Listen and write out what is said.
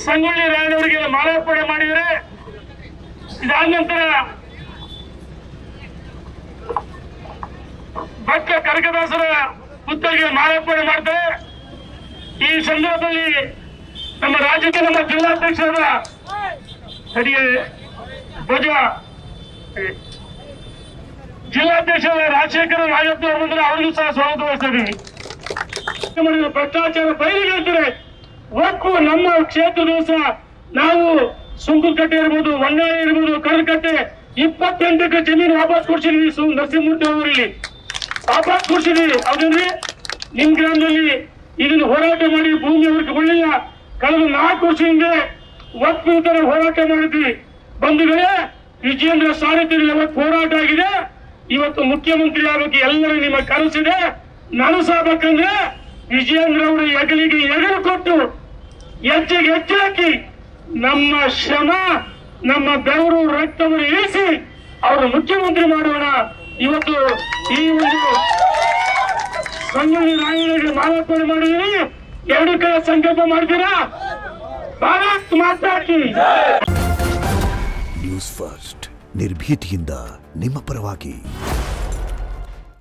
ಸಂಗೊಳ್ಳಿ ರಾಯಣ್ಣವರಿಗೆ ಮಾಲಾರ್ಪಣೆ ಮಾಡಿದರೆ ಇದಾದ ನಂತರ ಭಕ್ತ ಕನಕದಾಸರ ಪುತ್ಥಳಿಗೆ ಮಾಲಾರ್ಪಣೆ ಮಾಡ್ತಾರೆ. ಈ ಸಂದರ್ಭದಲ್ಲಿ ನಮ್ಮ ರಾಜ್ಯಕ್ಕೆ ನಮ್ಮ ಜಿಲ್ಲಾಧ್ಯಕ್ಷರಾದ ಧ್ವಜ ಜಿಲ್ಲಾಧ್ಯಕ್ಷರಾದ ರಾಜಶೇಖರ ರಾಜಪ್ಪ ಅವರು ಬಂದರೆ ಅವರಿಗೂ ಸಹ ಸ್ವಾಗತ ವಹಿಸ್ತಾ ಇದ್ದೀವಿ. ಭ್ರಷ್ಟಾಚಾರ ಬಯಲಿಗೆಳ್ತಾರೆ. ಒಟ್ಟು ನಮ್ಮ ಕ್ಷೇತ್ರದಲ್ಲೂ ಸಹ ನಾವು ಸುಂಕುಕಟ್ಟೆ ಇರ್ಬೋದು, ಹೊನ್ನಾಳಿ ಇರ್ಬೋದು, ಕರಕಟ್ಟೆ 28 ಜಮೀನು ವಾಪಸ್ ಕೊಡ್ಸಿದ್ವಿ. ನರಸಿಂಹಮೂರ್ತಿ ಅವರಲ್ಲಿ ವಾಪಸ್ ಕೊಡ್ಸಿದ್ವಿ. ಅದಂದ್ರೆ ನಿಮ್ ಗ್ರಾಮದಲ್ಲಿ ಇದನ್ನು ಹೋರಾಟ ಮಾಡಿ ಭೂಮಿ ಅವ್ರಿಗೆ ಒಳ್ಳೆಯ ಕಳೆದ 4 ವರ್ಷದಿಂದ ಒತ್ತು ತರ ಹೋರಾಟ ಮಾಡಿದ್ವಿ. ಬಂಧುಗಳೇ, ವಿಜಯೇಂದ್ರ ಸಾರಥ್ಯದಲ್ಲಿ ಯಾವತ್ತು ಹೋರಾಟ ಆಗಿದೆ. ಇವತ್ತು ಮುಖ್ಯಮಂತ್ರಿ ಆಗೋಕೆ ಎಲ್ಲರೂ ನಿಮ್ಮ ಕನಸಿದೆ. ನನಸಾಗಬೇಕಂದ್ರೆ ವಿಜಯೇಂದ್ರ ಅವರ ಹೆಗಲಿಗೆ ಹೆಗಲು ಕೊಟ್ಟು ಹೆಜ್ಜೆಗೆ ಹೆಜ್ಜೆ ಹಾಕಿ ನಮ್ಮ ಶ್ರಮ, ನಮ್ಮ ಬೆವರು, ರಕ್ತವನ್ನು ಇಳಿಸಿ ಅವರು ಮುಖ್ಯಮಂತ್ರಿ ಮಾಡೋಣ. ಇವತ್ತು ಈ ಒಂದು ಸಂಗೊಳ್ಳಿ ರಾಯಣ್ಣಗೆ ಮಾಲಾರ್ಪಣೆ ಮಾಡಿದೀವಿ. 2 ಕಡೆ ಸಂಕಲ್ಪ ಮಾಡ್ತೀರಾ? ಭಾರತ್ ಮಾತಾ ಕಿ ನ್ಯೂಸ್ ಫಸ್ಟ್, ನಿರ್ಭೀತಿಯಿಂದ ನಿಮ್ಮ ಪರವಾಗಿ.